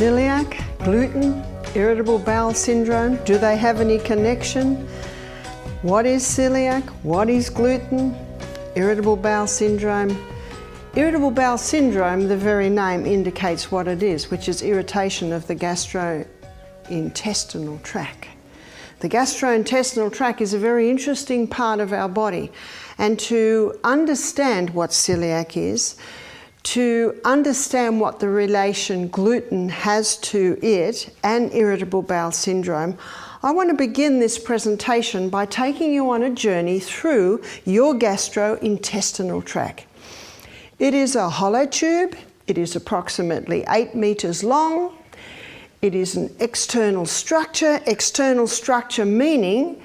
Celiac, gluten, irritable bowel syndrome, do they have any connection? What is celiac? What is gluten? Irritable bowel syndrome? Irritable bowel syndrome, the very name indicates what it is, which is irritation of the gastrointestinal tract. The gastrointestinal tract is a very interesting part of our body, and to understand what celiac is, to understand what the relation gluten has to it and irritable bowel syndrome, I want to begin this presentation by taking you on a journey through your gastrointestinal tract. It is a hollow tube. It is approximately 8 meters long. It is an external structure meaning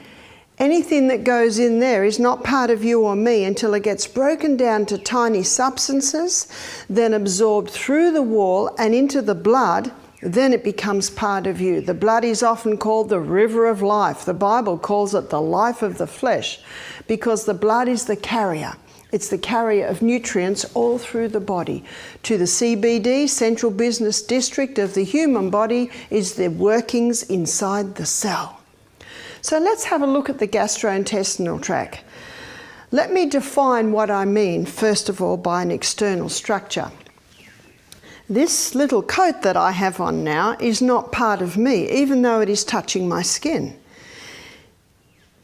anything that goes in there is not part of you or me until it gets broken down to tiny substances, then absorbed through the wall and into the blood, then it becomes part of you. The blood is often called the river of life. The Bible calls it the life of the flesh because the blood is the carrier. It's the carrier of nutrients all through the body. To the CBD, central business district of the human body, is the workings inside the cell. So let's have a look at the gastrointestinal tract. Let me define what I mean, first of all, by an external structure. This little coat that I have on now is not part of me, even though it is touching my skin.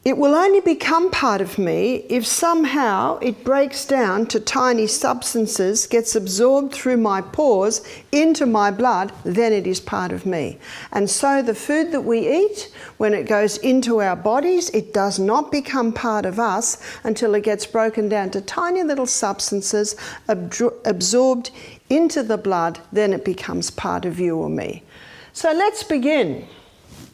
It will only become part of me if somehow it breaks down to tiny substances, gets absorbed through my pores into my blood, then it is part of me. And so the food that we eat, when it goes into our bodies, it does not become part of us until it gets broken down to tiny little substances, absorbed into the blood, then it becomes part of you or me. So let's begin.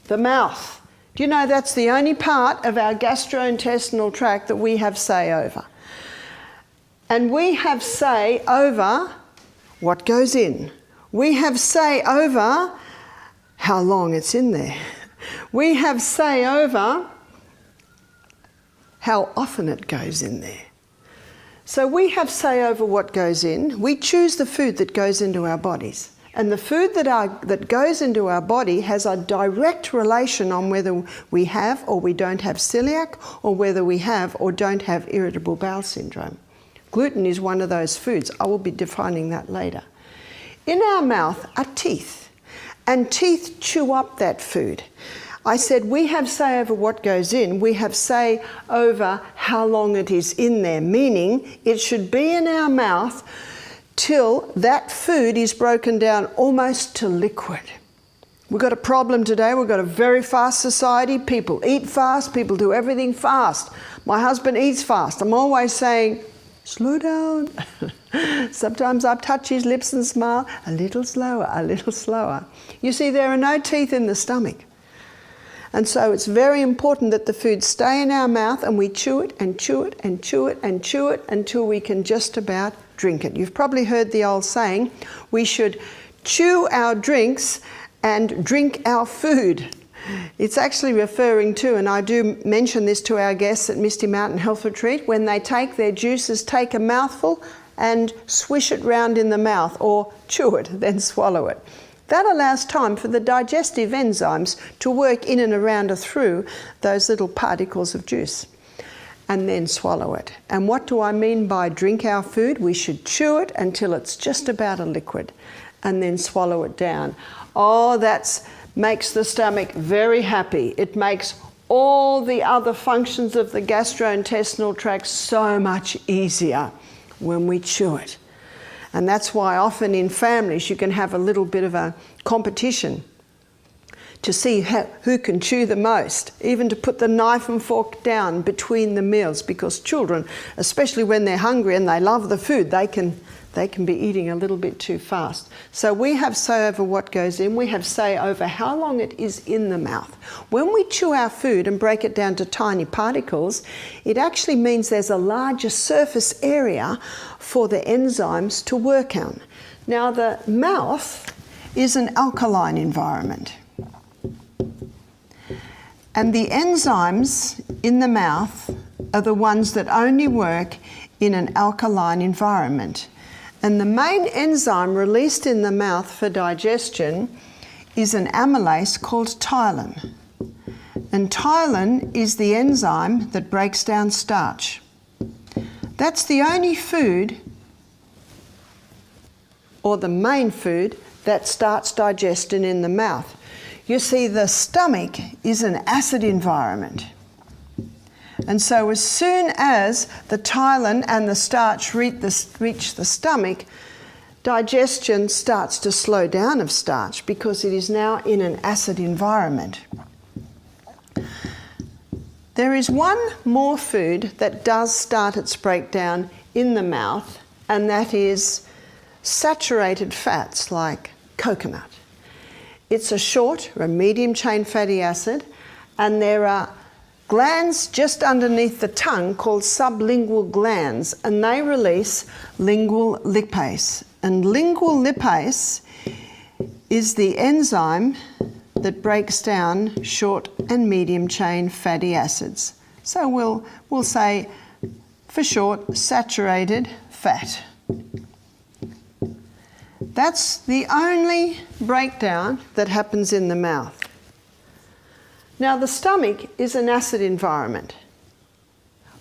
The mouth. Do you know that's the only part of our gastrointestinal tract that we have say over? And we have say over what goes in. We have say over how long it's in there. We have say over how often it goes in there. So we have say over what goes in. We choose the food that goes into our bodies. And the food that goes into our body has a direct relation on whether we have or we don't have celiac, or whether we have or don't have irritable bowel syndrome. Gluten is one of those foods. I will be defining that later. In our mouth are teeth, and teeth chew up that food. I said we have say over what goes in. We have say over how long it is in there, meaning it should be in our mouth till that food is broken down almost to liquid. We've got a problem today. We've got a very fast society. People eat fast. People do everything fast. My husband eats fast. I'm always saying, slow down. Sometimes I touch his lips and smile, a little slower, a little slower. You see, there are no teeth in the stomach. And so it's very important that the food stay in our mouth and we chew it and chew it and chew it and chew it until we can just about drink it. You've probably heard the old saying, we should chew our drinks and drink our food. It's actually referring to, and I do mention this to our guests at Misty Mountain Health Retreat, when they take their juices, take a mouthful and swish it round in the mouth, or chew it, then swallow it. That allows time for the digestive enzymes to work in and around or through those little particles of juice, and then swallow it. And what do I mean by drink our food? We should chew it until it's just about a liquid, and then swallow it down. Oh, that makes the stomach very happy. It makes all the other functions of the gastrointestinal tract so much easier when we chew it. And that's why often in families you can have a little bit of a competition to see who can chew the most, even to put the knife and fork down between the meals, because children, especially when they're hungry and they love the food, they can be eating a little bit too fast. So we have say over what goes in. We have say over how long it is in the mouth. When we chew our food and break it down to tiny particles, it actually means there's a larger surface area for the enzymes to work on. Now, the mouth is an alkaline environment. And the enzymes in the mouth are the ones that only work in an alkaline environment. And the main enzyme released in the mouth for digestion is an amylase called ptyalin. And ptyalin is the enzyme that breaks down starch. That's the only food, or the main food, that starts digestion in the mouth. You see, the stomach is an acid environment. And so as soon as the ptyalin and the starch reach the stomach, digestion starts to slow down of starch because it is now in an acid environment. There is one more food that does start its breakdown in the mouth, and that is saturated fats like coconut. It's a short or a medium chain fatty acid, and there are glands just underneath the tongue called sublingual glands, and they release lingual lipase. And lingual lipase is the enzyme that breaks down short and medium chain fatty acids. So we'll say, for short, saturated fat. That's the only breakdown that happens in the mouth. Now, the stomach is an acid environment.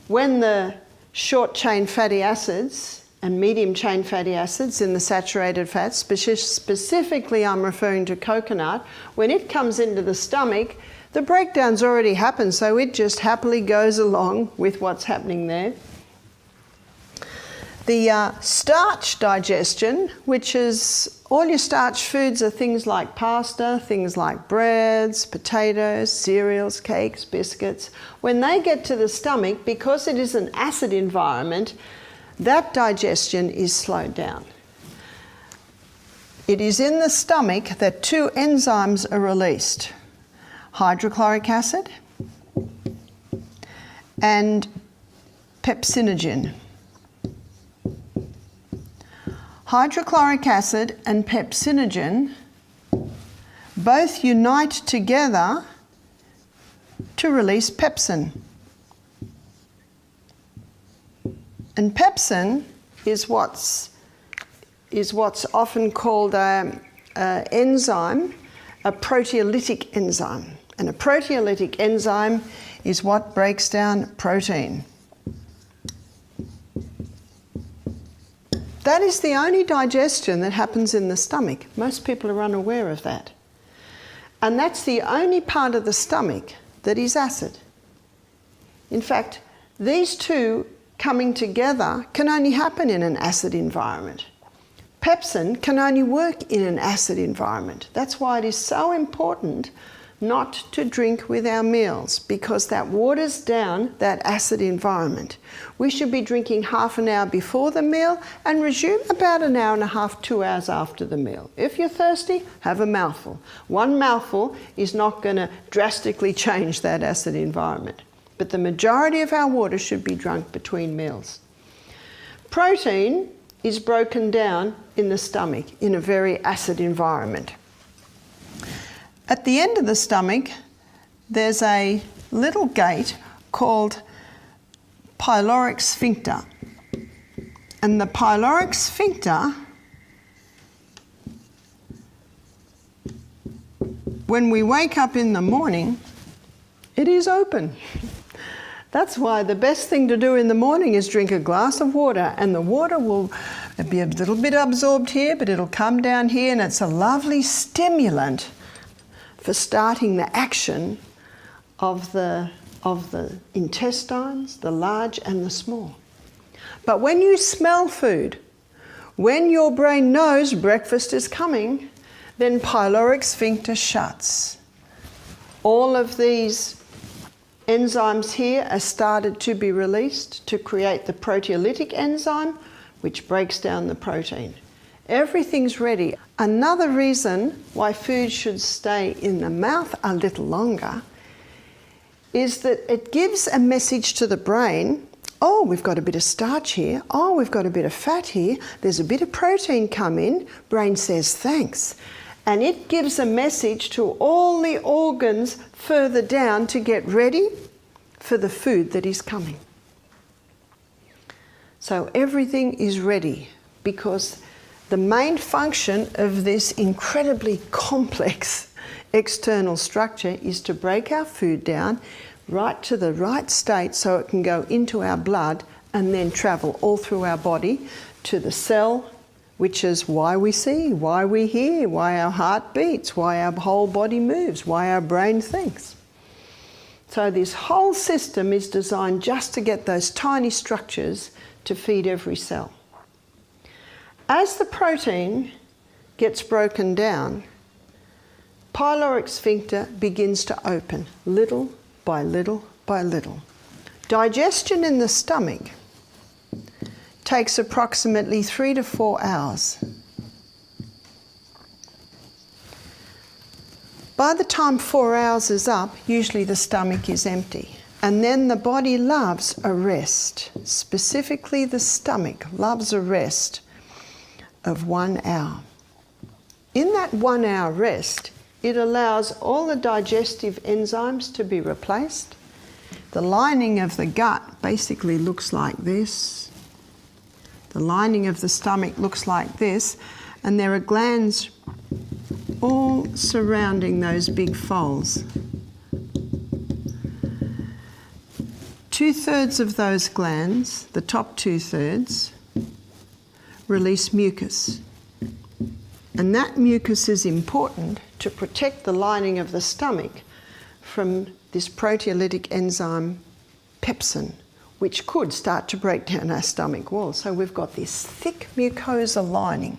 When the short chain fatty acids and medium chain fatty acids in the saturated fats, specifically I'm referring to coconut, when it comes into the stomach, the breakdown's already happened, so it just happily goes along with what's happening there. The starch digestion, which is all your starch foods, are things like pasta, things like breads, potatoes, cereals, cakes, biscuits. When they get to the stomach, because it is an acid environment, that digestion is slowed down. It is in the stomach that two enzymes are released: hydrochloric acid and pepsinogen. Hydrochloric acid and pepsinogen both unite together to release pepsin. And pepsin is what's often called an enzyme, a proteolytic enzyme. And a proteolytic enzyme is what breaks down protein. That is the only digestion that happens in the stomach. Most people are unaware of that. And that's the only part of the stomach that is acid. In fact, these two coming together can only happen in an acid environment. Pepsin can only work in an acid environment. That's why it is so important not to drink with our meals, because that waters down that acid environment. We should be drinking half an hour before the meal and resume about an hour and a half, 2 hours after the meal. If you're thirsty, have a mouthful. One mouthful is not going to drastically change that acid environment, but the majority of our water should be drunk between meals. Protein is broken down in the stomach in a very acid environment. At the end of the stomach, there's a little gate called pyloric sphincter. And the pyloric sphincter, when we wake up in the morning, it is open. That's why the best thing to do in the morning is drink a glass of water, and the water will be a little bit absorbed here, but it'll come down here, and it's a lovely stimulant for starting the action of the intestines, the large and the small. But when you smell food, when your brain knows breakfast is coming, then pyloric sphincter shuts. All of these enzymes here are started to be released to create the proteolytic enzyme, which breaks down the protein. Everything's ready. Another reason why food should stay in the mouth a little longer is that it gives a message to the brain: oh, we've got a bit of starch here, oh, we've got a bit of fat here, there's a bit of protein come in. Brain says thanks. And it gives a message to all the organs further down to get ready for the food that is coming. So everything is ready because the main function of this incredibly complex external structure is to break our food down right to the right state so it can go into our blood and then travel all through our body to the cell, which is why we see, why we hear, why our heart beats, why our whole body moves, why our brain thinks. So this whole system is designed just to get those tiny structures to feed every cell. As the protein gets broken down, pyloric sphincter begins to open little by little by little. Digestion in the stomach takes approximately 3 to 4 hours. By the time 4 hours is up, usually the stomach is empty. And then the body loves a rest. Specifically, the stomach loves a rest of 1 hour. In that 1 hour rest, it allows all the digestive enzymes to be replaced. The lining of the gut basically looks like this. The lining of the stomach looks like this, and there are glands all surrounding those big folds. 2/3 of those glands, the top 2/3, release mucus. And that mucus is important to protect the lining of the stomach from this proteolytic enzyme pepsin, which could start to break down our stomach wall. So we've got this thick mucosa lining.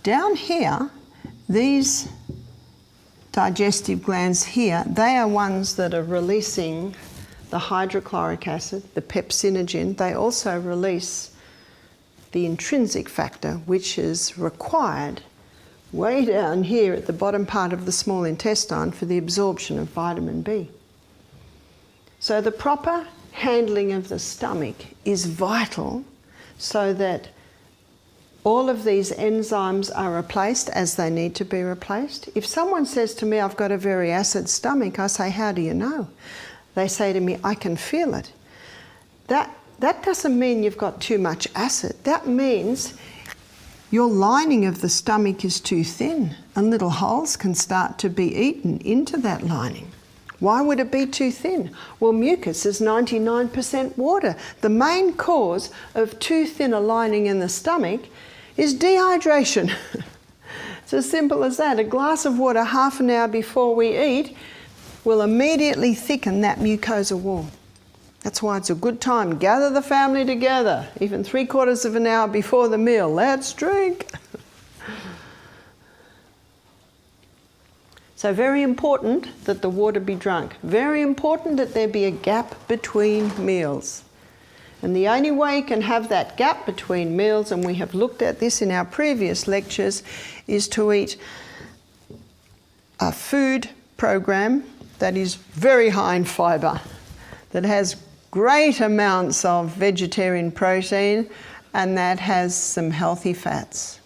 Down here, these digestive glands here, they are ones that are releasing the hydrochloric acid, the pepsinogen. They also release the intrinsic factor, which is required way down here at the bottom part of the small intestine for the absorption of vitamin B. So the proper handling of the stomach is vital so that all of these enzymes are replaced as they need to be replaced. If someone says to me, I've got a very acid stomach, I say, how do you know? They say to me, I can feel it. That doesn't mean you've got too much acid. That means your lining of the stomach is too thin and little holes can start to be eaten into that lining. Why would it be too thin? Well, mucus is 99% water. The main cause of too thin a lining in the stomach is dehydration. It's as simple as that. A glass of water half an hour before we eat will immediately thicken that mucosa wall. That's why it's a good time. Gather the family together, even 3/4 of an hour before the meal. Let's drink. So very important that the water be drunk. Very important that there be a gap between meals. And the only way you can have that gap between meals, and we have looked at this in our previous lectures, is to eat a food program that is very high in fibre, that has great amounts of vegetarian protein, and that has some healthy fats.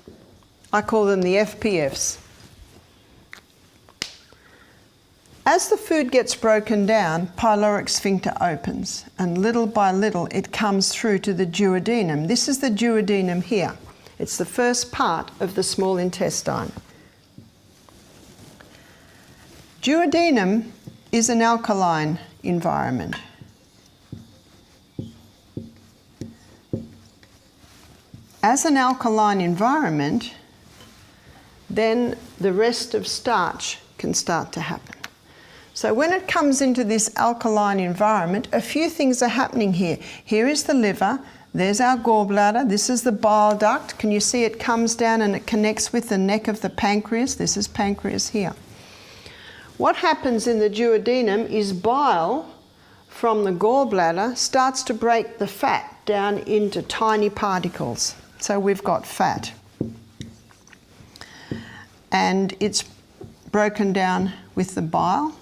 I call them the FPFs. As the food gets broken down, pyloric sphincter opens, and little by little it comes through to the duodenum. This is the duodenum here. It's the first part of the small intestine. Duodenum is an alkaline environment. As an alkaline environment, then the rest of starch can start to happen. So when it comes into this alkaline environment, a few things are happening here. Here is the liver, there's our gallbladder, this is the bile duct. Can you see it comes down and it connects with the neck of the pancreas? This is pancreas here. What happens in the duodenum is bile from the gallbladder starts to break the fat down into tiny particles. So we've got fat. And it's broken down with the bile.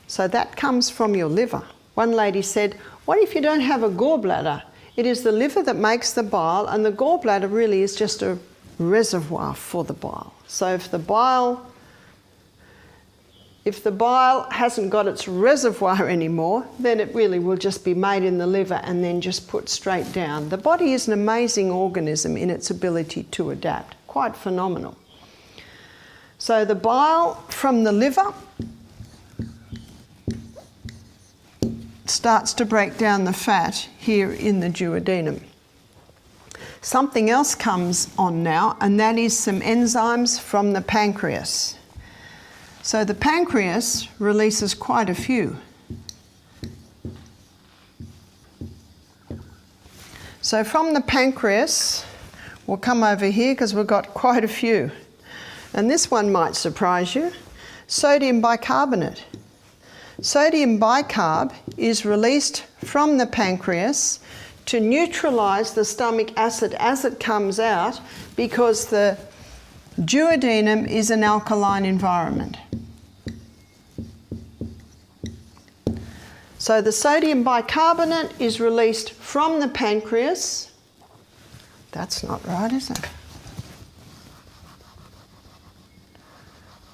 So that comes from your liver. One lady said, what if you don't have a gallbladder? It is the liver that makes the bile, and the gallbladder really is just a reservoir for the bile. So if the bile If the bile hasn't got its reservoir anymore, then it really will just be made in the liver and then just put straight down. The body is an amazing organism in its ability to adapt. Quite phenomenal. So the bile from the liver starts to break down the fat here in the duodenum. Something else comes on now, and that is some enzymes from the pancreas. So the pancreas releases quite a few. So from the pancreas, we'll come over here because we've got quite a few. And this one might surprise you. Sodium bicarbonate. Sodium bicarb is released from the pancreas to neutralise the stomach acid as it comes out, because the duodenum is an alkaline environment. So the sodium bicarbonate is released from the pancreas. That's not right, is it?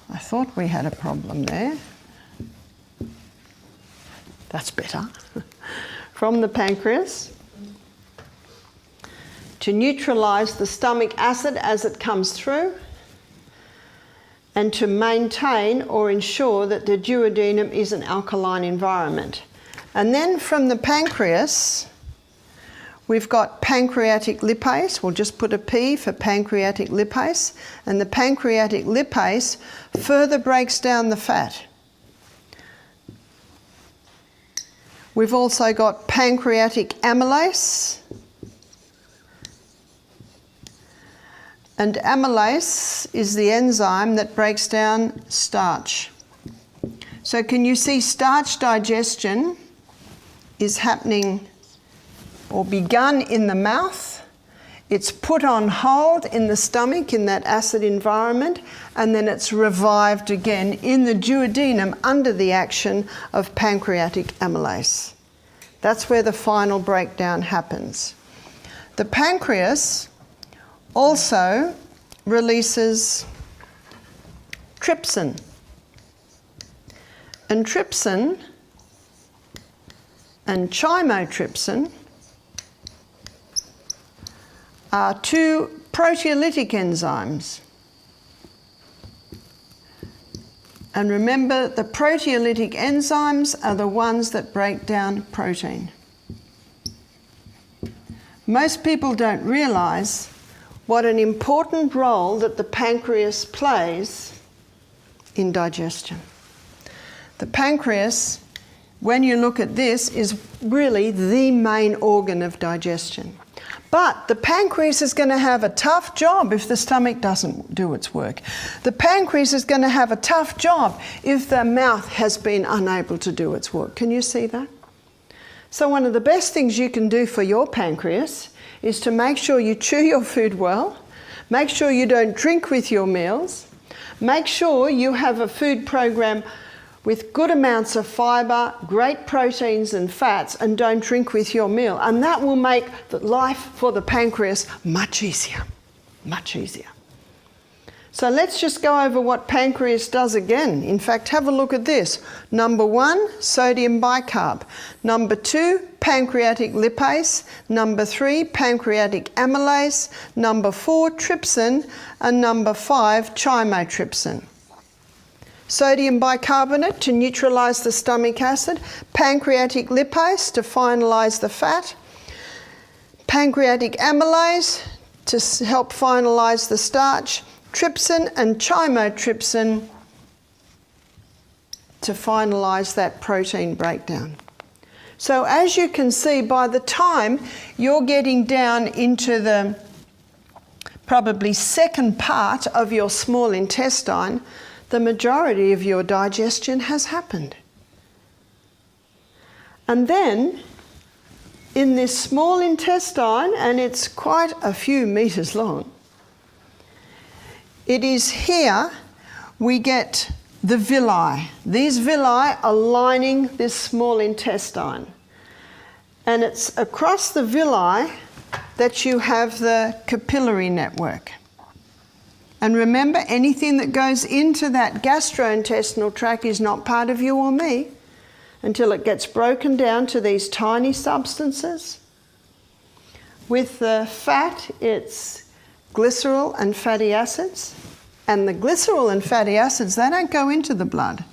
I thought we had a problem there. That's better. From the pancreas to neutralise the stomach acid as it comes through, and to maintain or ensure that the duodenum is an alkaline environment. And then from the pancreas, we've got pancreatic lipase. We'll just put a P for pancreatic lipase. And the pancreatic lipase further breaks down the fat. We've also got pancreatic amylase. And amylase is the enzyme that breaks down starch. So can you see starch digestion is happening or begun in the mouth. It's put on hold in the stomach in that acid environment, and then it's revived again in the duodenum under the action of pancreatic amylase. That's where the final breakdown happens. The pancreas also releases trypsin. And trypsin and chymotrypsin are two proteolytic enzymes. And remember, the proteolytic enzymes are the ones that break down protein. Most people don't realise what an important role that the pancreas plays in digestion. The pancreas, when you look at this, is really the main organ of digestion. But the pancreas is going to have a tough job if the stomach doesn't do its work. The pancreas is going to have a tough job if the mouth has been unable to do its work. Can you see that? So one of the best things you can do for your pancreas is to make sure you chew your food well, make sure you don't drink with your meals, make sure you have a food program with good amounts of fibre, great proteins and fats, and don't drink with your meal. And that will make the life for the pancreas much easier, much easier. So let's just go over what pancreas does again. In fact, have a look at this. Number 1, sodium bicarb. Number 2, pancreatic lipase. Number 3, pancreatic amylase. Number 4, trypsin. And number 5, chymotrypsin. Sodium bicarbonate to neutralise the stomach acid, pancreatic lipase to finalise the fat, pancreatic amylase to help finalise the starch, trypsin and chymotrypsin to finalise that protein breakdown. So as you can see, by the time you're getting down into the probably second part of your small intestine, the majority of your digestion has happened. And then in this small intestine, and it's quite a few metres long, it is here we get the villi. These villi are lining this small intestine. And it's across the villi that you have the capillary network. And remember, anything that goes into that gastrointestinal tract is not part of you or me until it gets broken down to these tiny substances. With the fat, it's glycerol and fatty acids. And the glycerol and fatty acids, they don't go into the blood.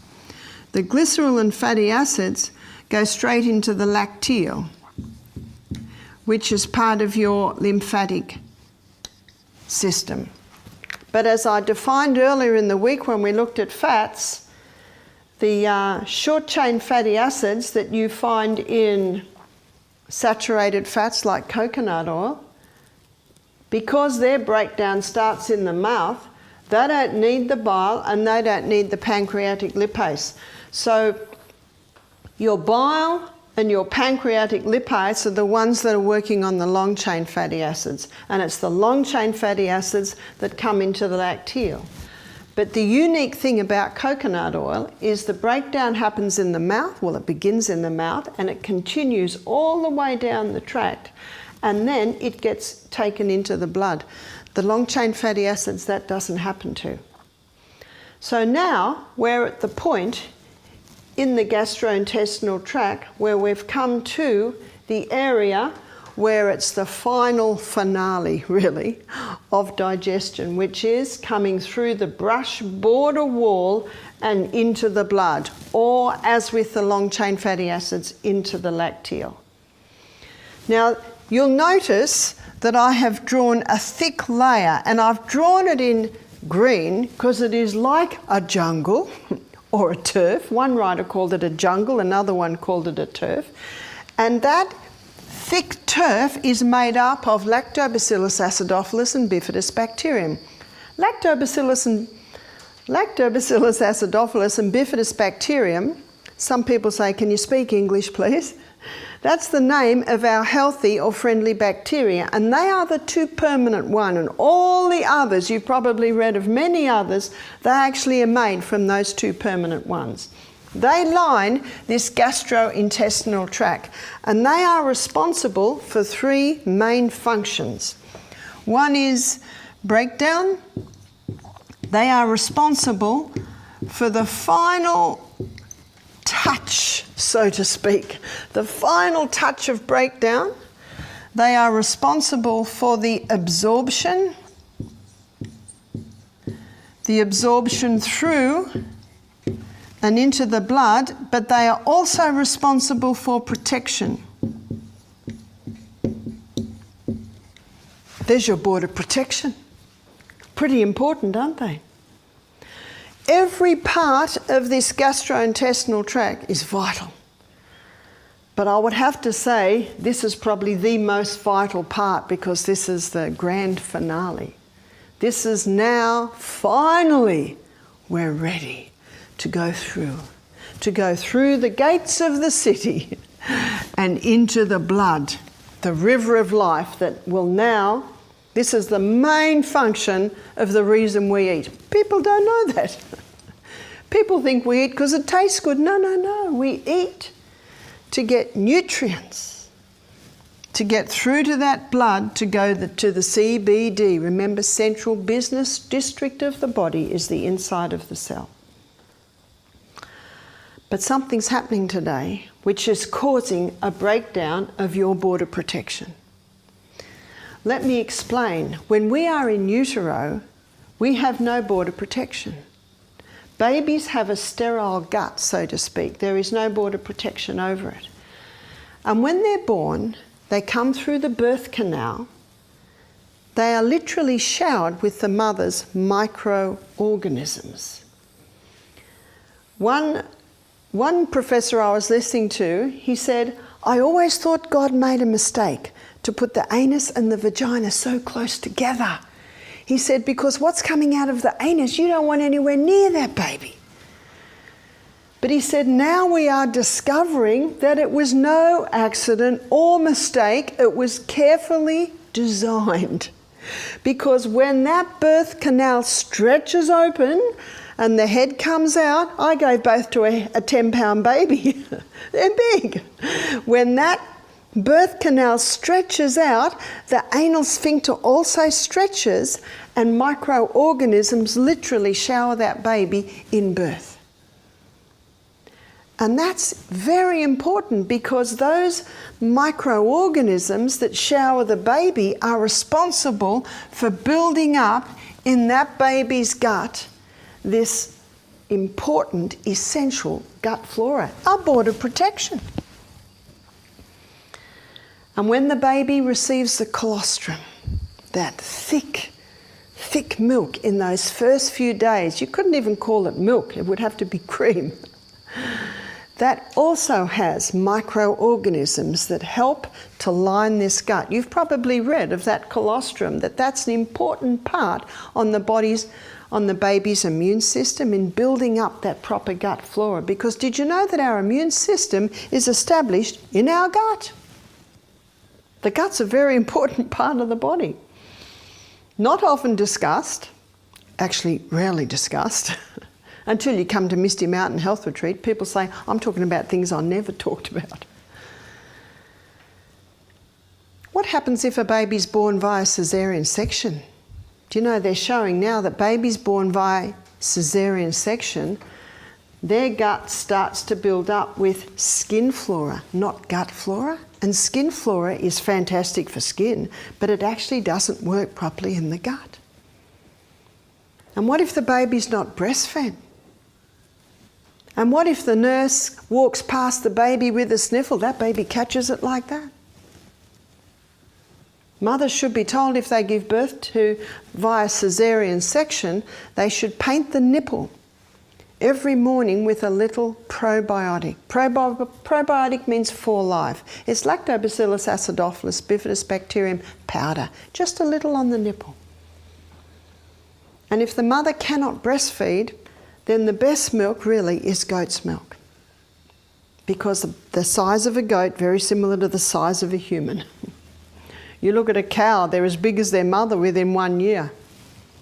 The glycerol and fatty acids go straight into the lacteal, which is part of your lymphatic system. But as I defined earlier in the week when we looked at fats, the short-chain fatty acids that you find in saturated fats like coconut oil, because their breakdown starts in the mouth, they don't need the bile and they don't need the pancreatic lipase. So your bile and your pancreatic lipase are the ones that are working on the long-chain fatty acids, and it's the long-chain fatty acids that come into the lacteal. But the unique thing about coconut oil is the breakdown happens in the mouth. Well, it begins in the mouth and it continues all the way down the tract, and then it gets taken into the blood. The long-chain fatty acids, that doesn't happen to. So now we're at the point in the gastrointestinal tract where we've come to the area where it's the final finale, really, of digestion, which is coming through the brush border wall and into the blood, or, as with the long-chain fatty acids, into the lacteal. Now, you'll notice that I have drawn a thick layer, and I've drawn it in green because it is like a jungle or a turf. One writer called it a jungle, another one called it a turf. And that thick turf is made up of Lactobacillus acidophilus and Bifidus bacterium. Lactobacillus acidophilus and Bifidus bacterium, some people say, can you speak English please? That's the name of our healthy or friendly bacteria, and they are the two permanent one, and all the others, you've probably read of many others, they actually are made from those two permanent ones. They line this gastrointestinal tract, and they are responsible for three main functions. One is breakdown. They are responsible for the final touch, so to speak, the final touch of breakdown. They are responsible for the absorption through and into the blood, but they are also responsible for protection. There's your border protection. Pretty important, aren't they? Every part of this gastrointestinal tract is vital. But I would have to say this is probably the most vital part, because this is the grand finale. This is now, finally, we're ready to go through the gates of the city and into the blood, the river of life that will now, this is the main function of the reason we eat. People don't know that. People think we eat because it tastes good. No, no, no. We eat to get nutrients, to get through to that blood, to go to the CBD. Remember, central business district of the body is the inside of the cell. But something's happening today which is causing a breakdown of your border protection. Let me explain. When we are in utero, we have no border protection. Babies have a sterile gut, so to speak. There is no border protection over it. And when they're born, they come through the birth canal. They are literally showered with the mother's microorganisms. One professor I was listening to, he said, I always thought God made a mistake to put the anus and the vagina so close together. He said, because what's coming out of the anus, you don't want anywhere near that baby. But he said, now we are discovering that it was no accident or mistake. It was carefully designed. Because when that birth canal stretches open and the head comes out, I gave birth to a 10-pound baby. They're big. When that birth canal stretches out, the anal sphincter also stretches, and microorganisms literally shower that baby in birth. And that's very important because those microorganisms that shower the baby are responsible for building up in that baby's gut this important, essential gut flora, our board of protection. And when the baby receives the colostrum, that thick milk in those first few days, you couldn't even call it milk, it would have to be cream. That also has microorganisms that help to line this gut. You've probably read of that colostrum, that's an important part on the baby's immune system in building up that proper gut flora. Because did you know that our immune system is established in our gut? The gut's a very important part of the body. Not often discussed, actually rarely discussed. Until you come to Misty Mountain Health Retreat, people say, I'm talking about things I never talked about. What happens if a baby's born via caesarean section? Do you know they're showing now that babies born via caesarean section, their gut starts to build up with skin flora, not gut flora. And skin flora is fantastic for skin, but it actually doesn't work properly in the gut. And what if the baby's not breastfed? And what if the nurse walks past the baby with a sniffle? That baby catches it like that. Mothers should be told if they give birth to via caesarean section, they should paint the nipple every morning with a little probiotic. Probiotic means for life. It's Lactobacillus acidophilus bifidobacterium powder, just a little on the nipple. And if the mother cannot breastfeed, then the best milk really is goat's milk. Because the size of a goat, very similar to the size of a human. You look at a cow, they're as big as their mother within 1 year.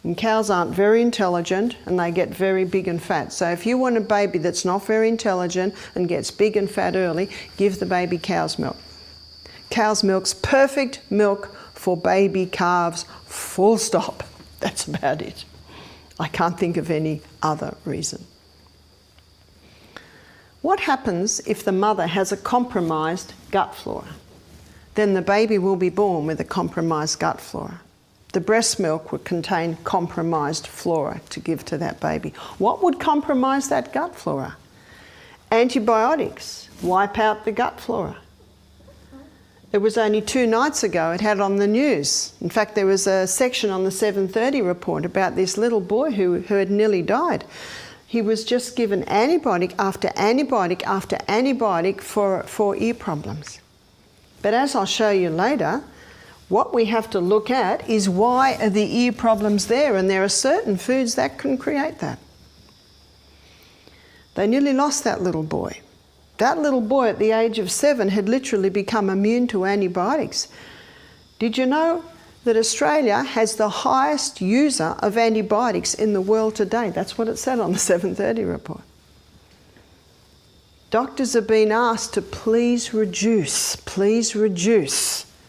And cows aren't very intelligent and they get very big and fat. So if you want a baby that's not very intelligent and gets big and fat early, give the baby cow's milk. Cow's milk's perfect milk for baby calves, full stop. That's about it. I can't think of any other reason. What happens if the mother has a compromised gut flora? Then the baby will be born with a compromised gut flora. The breast milk would contain compromised flora to give to that baby. What would compromise that gut flora? Antibiotics wipe out the gut flora. It was only 2 nights ago it had on the news. In fact, there was a section on the 7:30 report about this little boy who had nearly died. He was just given antibiotic after antibiotic after antibiotic for ear problems. But as I'll show you later, what we have to look at is why are the ear problems there, and there are certain foods that can create that. They nearly lost that little boy. That little boy at the age of 7 had literally become immune to antibiotics. Did you know that Australia has the highest user of antibiotics in the world today? That's what it said on the 7:30 report. Doctors have been asked to please reduce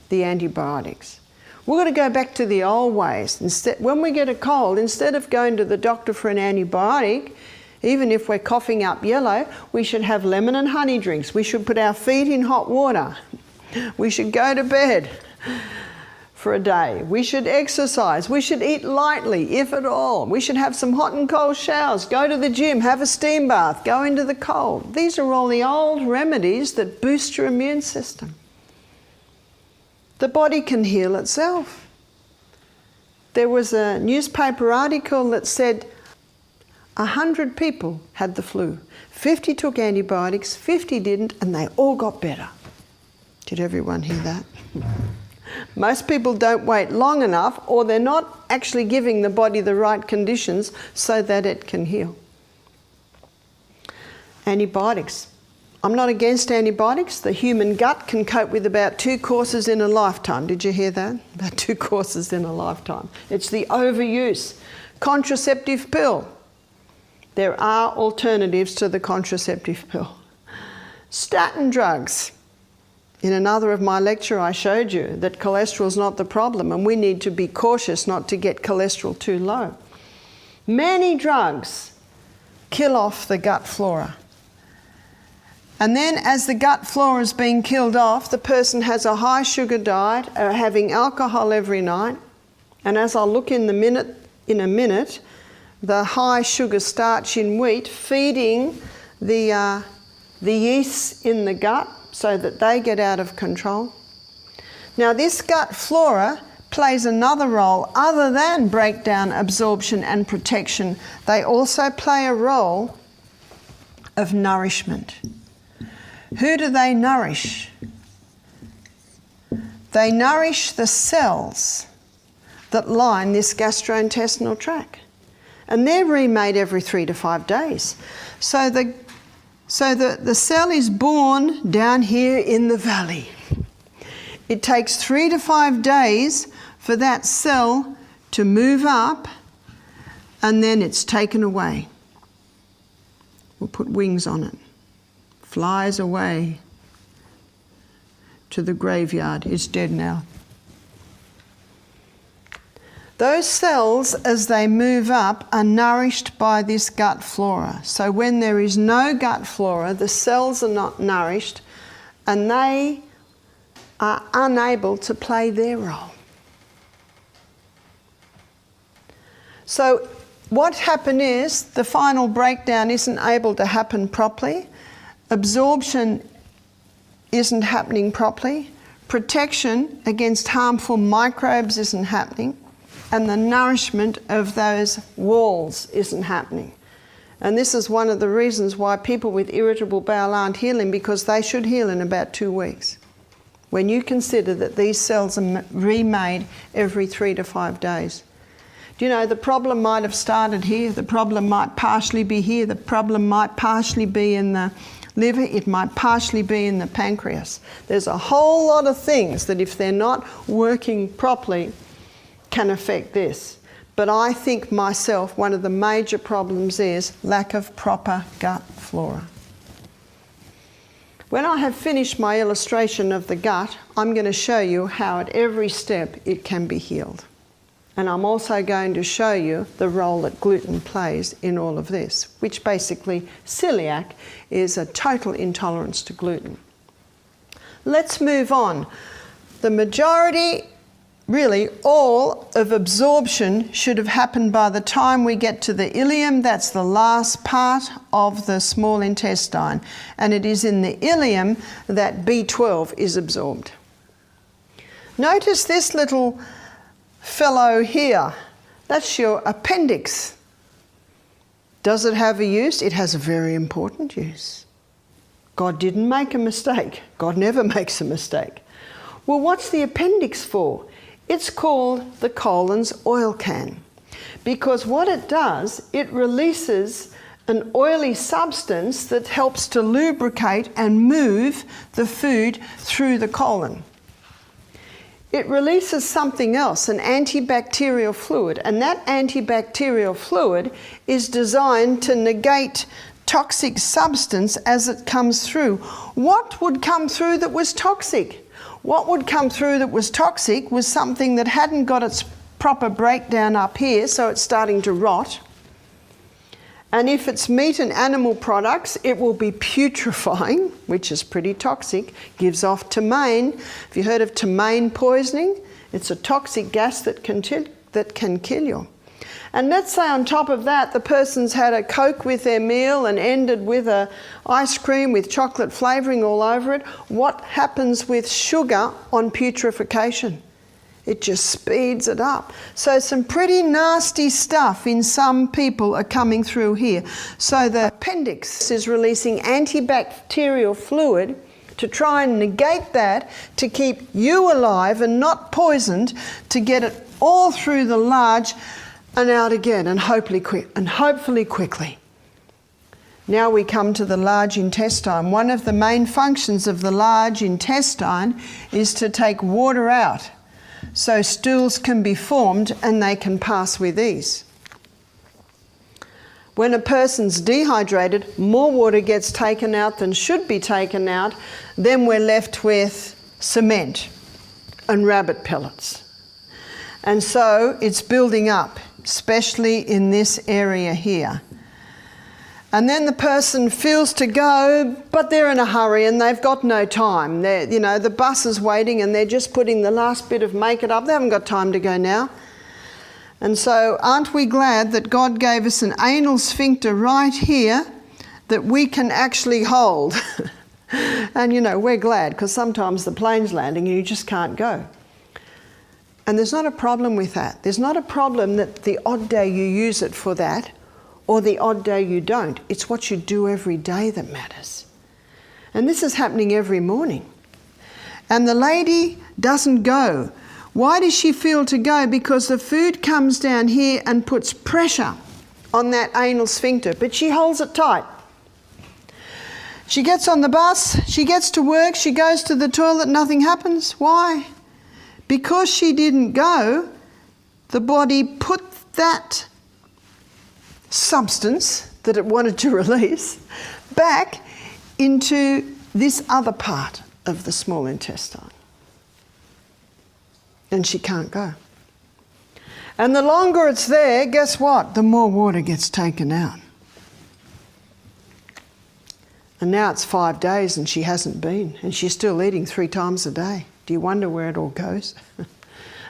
the antibiotics. We've got to go back to the old ways. When we get a cold, instead of going to the doctor for an antibiotic, even if we're coughing up yellow, we should have lemon and honey drinks. We should put our feet in hot water. We should go to bed for a day. We should exercise. We should eat lightly, if at all. We should have some hot and cold showers, go to the gym, have a steam bath, go into the cold. These are all the old remedies that boost your immune system. The body can heal itself. There was a newspaper article that said 100 people had the flu. 50 took antibiotics, 50 didn't, and they all got better. Did everyone hear that? Most people don't wait long enough, or they're not actually giving the body the right conditions so that it can heal. Antibiotics. I'm not against antibiotics. The human gut can cope with about 2 courses in a lifetime. Did you hear that? About 2 courses in a lifetime. It's the overuse. Contraceptive pill. There are alternatives to the contraceptive pill. Statin drugs. In another of my lecture I showed you that cholesterol is not the problem and we need to be cautious not to get cholesterol too low. Many drugs kill off the gut flora. And then as the gut flora is being killed off, the person has a high sugar diet, having alcohol every night. And as I'll look in a minute, the high sugar starch in wheat feeding the yeasts in the gut so that they get out of control. Now this gut flora plays another role other than breakdown, absorption and protection. They also play a role of nourishment. Who do they nourish? They nourish the cells that line this gastrointestinal tract. And they're remade every 3 to 5 days. So the cell is born down here in the valley. It takes 3 to 5 days for that cell to move up, and then it's taken away. We'll put wings on it. Flies away to the graveyard. It's dead now. Those cells, as they move up, are nourished by this gut flora. So when there is no gut flora, the cells are not nourished and they are unable to play their role. So what happened is the final breakdown isn't able to happen properly. Absorption isn't happening properly. Protection against harmful microbes isn't happening. And the nourishment of those walls isn't happening. And this is one of the reasons why people with irritable bowel aren't healing, because they should heal in about 2 weeks. When you consider that these cells are remade every 3 to 5 days. Do you know, the problem might have started here, the problem might partially be here, the problem might partially be in the liver, it might partially be in the pancreas. There's a whole lot of things that if they're not working properly can affect this. But I think myself, one of the major problems is lack of proper gut flora. When I have finished my illustration of the gut, I'm going to show you how at every step it can be healed. And I'm also going to show you the role that gluten plays in all of this, which basically, celiac is a total intolerance to gluten. Let's move on. The majority, really all of absorption should have happened by the time we get to the ileum. That's the last part of the small intestine. And it is in the ileum that B12 is absorbed. Notice this little fellow here. That's your appendix. Does it have a use? It has a very important use. God didn't make a mistake. God never makes a mistake. Well, what's the appendix for? It's called the colon's oil can, because what it does, it releases an oily substance that helps to lubricate and move the food through the colon. It releases something else, an antibacterial fluid, and that antibacterial fluid is designed to negate toxic substance as it comes through. What would come through that was toxic? What would come through that was toxic was something that hadn't got its proper breakdown up here, so it's starting to rot. And if it's meat and animal products, it will be putrefying, which is pretty toxic, gives off ptomaine. Have you heard of ptomaine poisoning? It's a toxic gas that can kill you. And let's say on top of that, the person's had a Coke with their meal and ended with a ice cream with chocolate flavouring all over it. What happens with sugar on putrefaction? It just speeds it up. So some pretty nasty stuff in some people are coming through here. So the appendix is releasing antibacterial fluid to try and negate that, to keep you alive and not poisoned, to get it all through the large and out again, and hopefully quickly. Now we come to the large intestine. One of the main functions of the large intestine is to take water out, so stools can be formed and they can pass with ease. When a person's dehydrated, more water gets taken out than should be taken out, then we're left with cement and rabbit pellets. And so it's building up, especially in this area here. And then the person feels to go, but they're in a hurry and they've got no time. You know, the bus is waiting and they're just putting the last bit of make it up. They haven't got time to go now. And so aren't we glad that God gave us an anal sphincter right here that we can actually hold? And you know, we're glad because sometimes the plane's landing and you just can't go. And there's not a problem with that. There's not a problem that the odd day you use it for that or the odd day you don't. It's what you do every day that matters. And this is happening every morning. And the lady doesn't go. Why does she feel to go? Because the food comes down here and puts pressure on that anal sphincter, but she holds it tight. She gets on the bus, she gets to work, she goes to the toilet, nothing happens. Why? Because she didn't go, the body put that substance that it wanted to release back into this other part of the small intestine. And she can't go. And the longer it's there, guess what? The more water gets taken out. And now it's 5 days and she hasn't been, and she's still eating 3 times a day. Do you wonder where it all goes?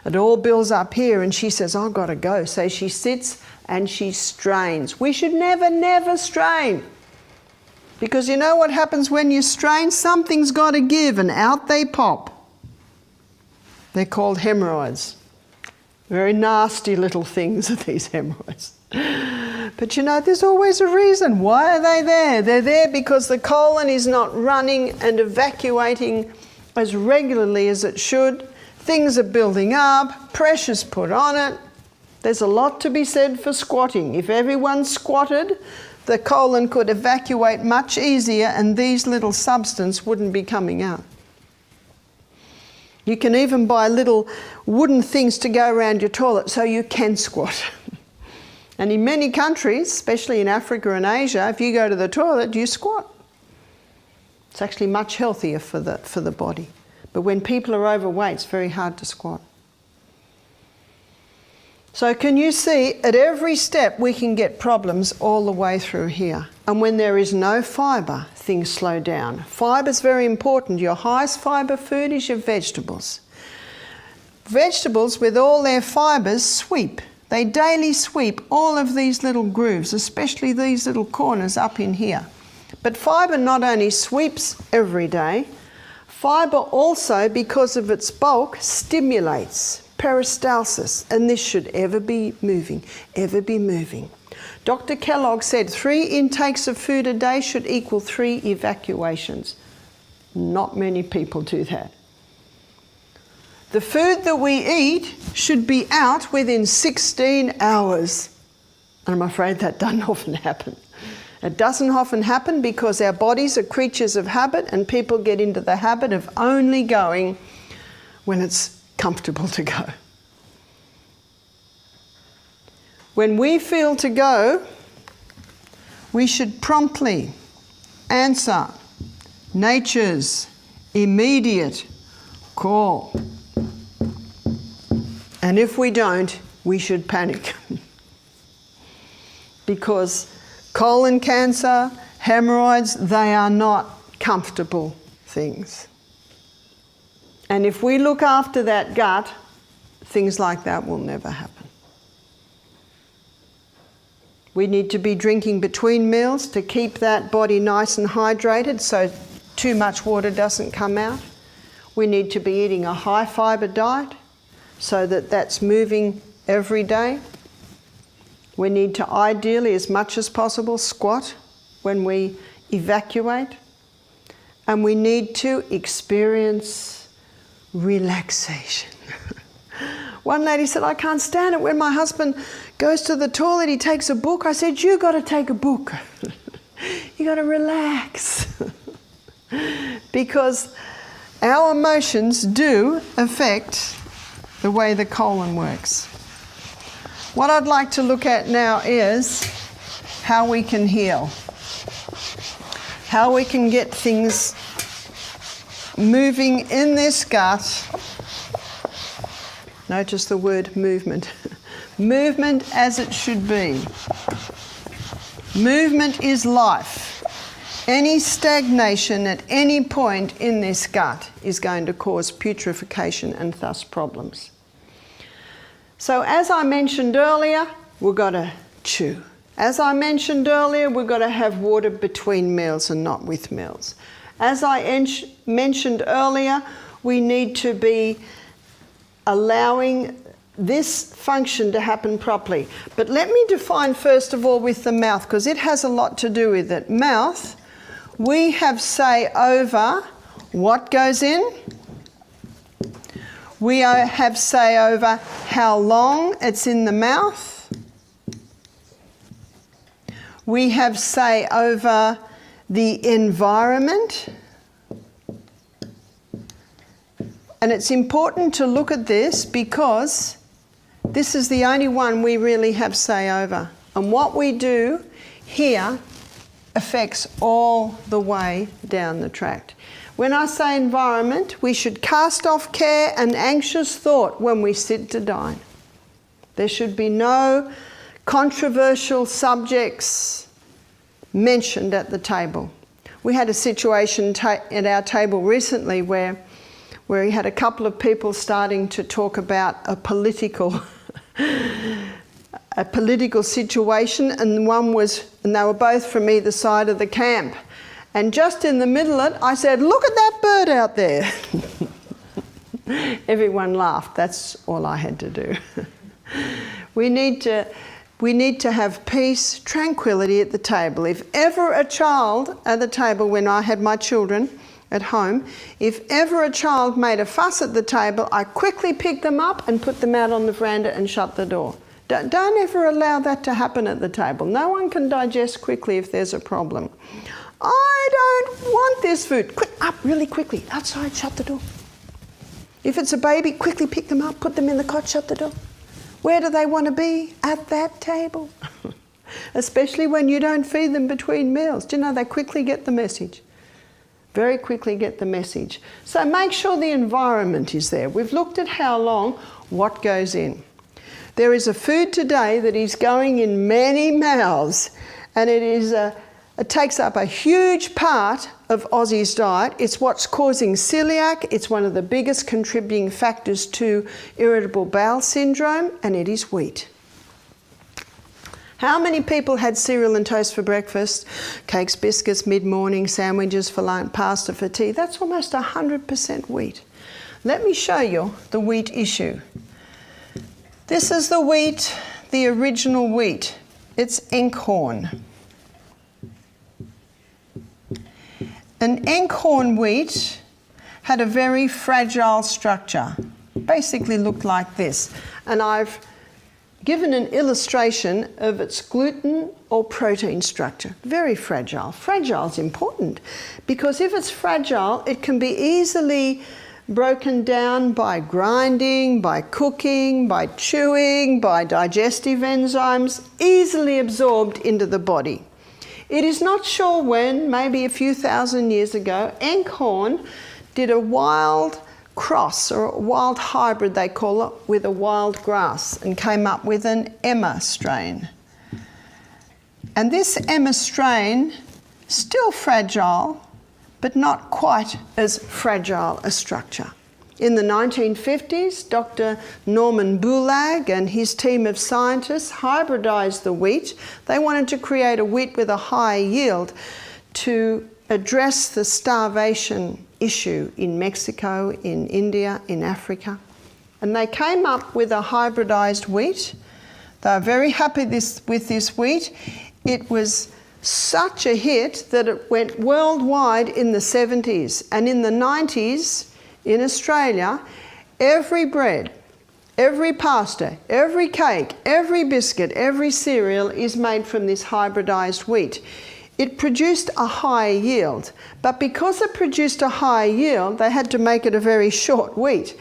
It all builds up here and she says, I've got to go. So she sits and she strains. We should never strain. Because you know what happens when you strain? Something's got to give and out they pop. They're called hemorrhoids. Very nasty little things are these hemorrhoids. But you know, there's always a reason. Why are they there? They're there because the colon is not running and evacuating as regularly as it should. Things are building up, pressure's put on it. There's a lot to be said for squatting. If everyone squatted, the colon could evacuate much easier and these little substances wouldn't be coming out. You can even buy little wooden things to go around your toilet so you can squat. And in many countries, especially in Africa and Asia, if you go to the toilet, you squat. It's actually much healthier for the body. But when people are overweight, it's very hard to squat. So can you see, at every step we can get problems all the way through here. And when there is no fibre, things slow down. Fibre is very important. Your highest fibre food is your vegetables. Vegetables with all their fibres sweep. They daily sweep all of these little grooves, especially these little corners up in here. But fibre not only sweeps every day, fibre also, because of its bulk, stimulates peristalsis, and this should ever be moving, ever be moving. Dr. Kellogg said 3 intakes of food a day should equal 3 evacuations. Not many people do that. The food that we eat should be out within 16 hours. And I'm afraid that doesn't often happen. It doesn't often happen because our bodies are creatures of habit and people get into the habit of only going when it's comfortable to go. When we feel to go, we should promptly answer nature's immediate call. And if we don't, we should panic. Because colon cancer, hemorrhoids, they are not comfortable things. And if we look after that gut, things like that will never happen. We need to be drinking between meals to keep that body nice and hydrated so too much water doesn't come out. We need to be eating a high fibre diet so that that's moving every day. We need to ideally, as much as possible, squat when we evacuate. And we need to experience relaxation. One lady said, I can't stand it when my husband goes to the toilet, he takes a book. I said, you got to take a book. You got to relax. Because our emotions do affect the way the colon works. What I'd like to look at now is how we can heal. How we can get things moving in this gut. Notice the word movement. Movement as it should be. Movement is life. Any stagnation at any point in this gut is going to cause putrefaction and thus problems. So as I mentioned earlier, we've got to chew. As I mentioned earlier, we've got to have water between meals and not with meals. As I mentioned earlier, we need to be allowing this function to happen properly. But let me define first of all with the mouth, because it has a lot to do with it. Mouth, we have say over what goes in. We have say over how long it's in the mouth. We have say over the environment. And it's important to look at this because this is the only one we really have say over. And what we do here affects all the way down the tract. When I say environment, we should cast off care and anxious thought when we sit to dine. There should be no controversial subjects mentioned at the table. We had a situation at our table recently where we had a couple of people starting to talk about a political situation, and they were both from either side of the camp. And just in the middle of it, I said, "Look at that bird out there." Everyone laughed. That's all I had to do. We need to have peace, tranquility at the table. If ever a child at the table, when I had my children at home, if ever a child made a fuss at the table, I quickly picked them up and put them out on the veranda and shut the door. Don't ever allow that to happen at the table. No one can digest quickly if there's a problem. I don't want this food. Quick, up really quickly. Outside, shut the door. If it's a baby, quickly pick them up, put them in the cot, shut the door. Where do they want to be? At that table. Especially when you don't feed them between meals. Do you know, they quickly get the message. Very quickly get the message. So make sure the environment is there. We've looked at how long, what goes in. There is a food today that is going in many mouths, and it takes up a huge part of Aussie's diet. It's what's causing celiac. It's one of the biggest contributing factors to irritable bowel syndrome, and it is wheat. How many people had cereal and toast for breakfast, cakes, biscuits, mid-morning, sandwiches for lunch, pasta for tea? That's almost 100% wheat. Let me show you the wheat issue. This is the wheat, the original wheat. It's Enkhorn. An Enkhorn wheat had a very fragile structure. Basically looked like this. And I've given an illustration of its gluten or protein structure. Very fragile. Fragile is important because if it's fragile, it can be easily broken down by grinding, by cooking, by chewing, by digestive enzymes, easily absorbed into the body. It is not sure when, maybe a few thousand years ago, Enkhorn did a wild cross, or a wild hybrid they call it, with a wild grass and came up with an Emma strain. And this Emma strain, still fragile, but not quite as fragile a structure. In the 1950s, Dr. Norman Bulag and his team of scientists hybridized the wheat. They wanted to create a wheat with a high yield to address the starvation issue in Mexico, in India, in Africa. And they came up with a hybridized wheat. They were very happy with this wheat. It was such a hit that it went worldwide in the 70s. And in the 90s, in Australia, every bread, every pasta, every cake, every biscuit, every cereal is made from this hybridized wheat. It produced a high yield, but because it produced a high yield, they had to make it a very short wheat.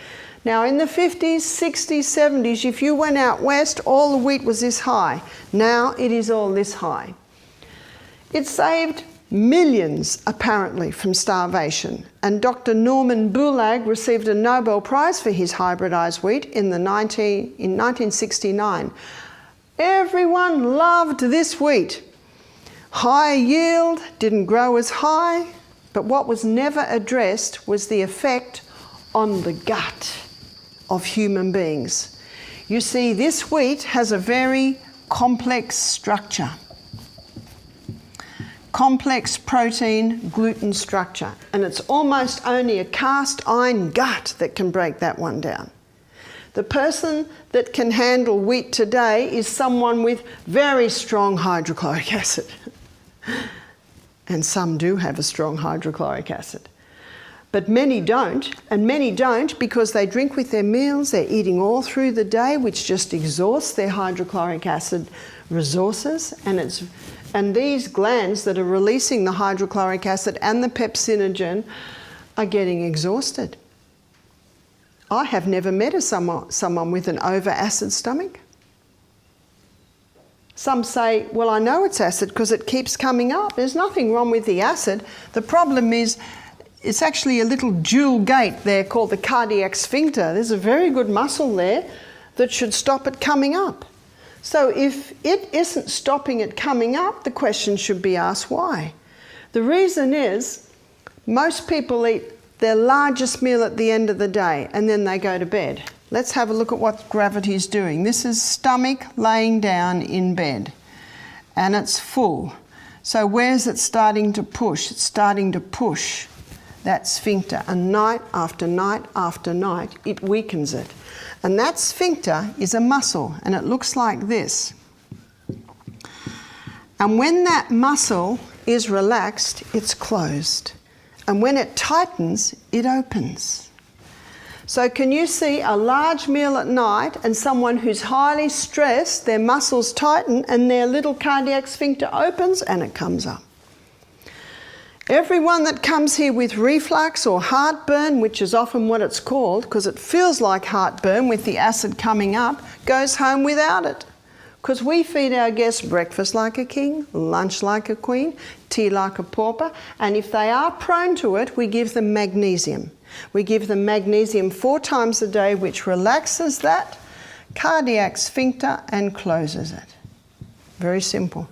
Now in the 50s, 60s, 70s, if you went out west, all the wheat was this high. Now it is all this high. It saved millions apparently from starvation. And Dr. Norman Bulag received a Nobel Prize for his hybridized wheat in 1969. Everyone loved this wheat. High yield, didn't grow as high, but what was never addressed was the effect on the gut of human beings. You see, this wheat has a very complex structure. Complex protein gluten structure, and it's almost only a cast iron gut that can break that one down. The person that can handle wheat today is someone with very strong hydrochloric acid. And some do have a strong hydrochloric acid. But many don't, and many don't because they drink with their meals, they're eating all through the day, which just exhausts their hydrochloric acid resources, and these glands that are releasing the hydrochloric acid and the pepsinogen are getting exhausted. I have never met someone with an over-acid stomach. Some say, well, I know it's acid because it keeps coming up. There's nothing wrong with the acid. The problem is it's actually a little dual gate there called the cardiac sphincter. There's a very good muscle there that should stop it coming up. So if it isn't stopping it coming up, the question should be asked why. The reason is most people eat their largest meal at the end of the day and then they go to bed. Let's have a look at what gravity is doing. This is stomach laying down in bed and it's full. So where's it starting to push? It's starting to push that sphincter, and night after night after night it weakens it. And that sphincter is a muscle and it looks like this. And when that muscle is relaxed, it's closed. And when it tightens, it opens. So can you see a large meal at night and someone who's highly stressed, their muscles tighten and their little cardiac sphincter opens and it comes up. Everyone that comes here with reflux or heartburn, which is often what it's called because it feels like heartburn with the acid coming up, goes home without it. Because we feed our guests breakfast like a king, lunch like a queen, tea like a pauper, and if they are prone to it, we give them magnesium. We give them magnesium 4 times a day, which relaxes that cardiac sphincter and closes it. Very simple.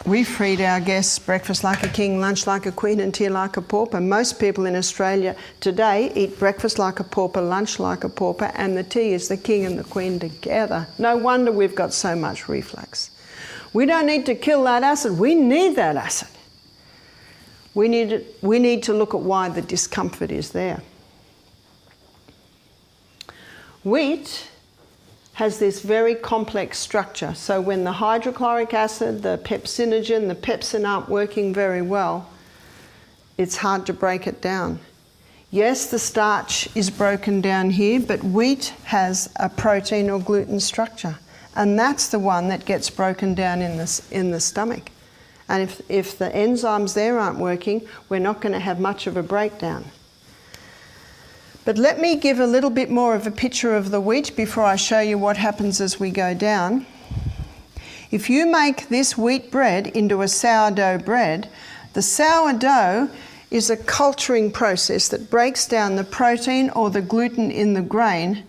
We feed our guests breakfast like a king, lunch like a queen, and tea like a pauper. Most people in Australia today eat breakfast like a pauper, lunch like a pauper, and the tea is the king and the queen together. No wonder we've got so much reflux. We don't need to kill that acid. We need that acid. We need to look at why the discomfort is there. Wheat has this very complex structure. So when the hydrochloric acid, the pepsinogen, the pepsin aren't working very well, it's hard to break it down. Yes, the starch is broken down here, but wheat has a protein or gluten structure. And that's the one that gets broken down in the stomach. And if the enzymes there aren't working, we're not going to have much of a breakdown. But let me give a little bit more of a picture of the wheat before I show you what happens as we go down. If you make this wheat bread into a sourdough bread, the sourdough is a culturing process that breaks down the protein or the gluten in the grain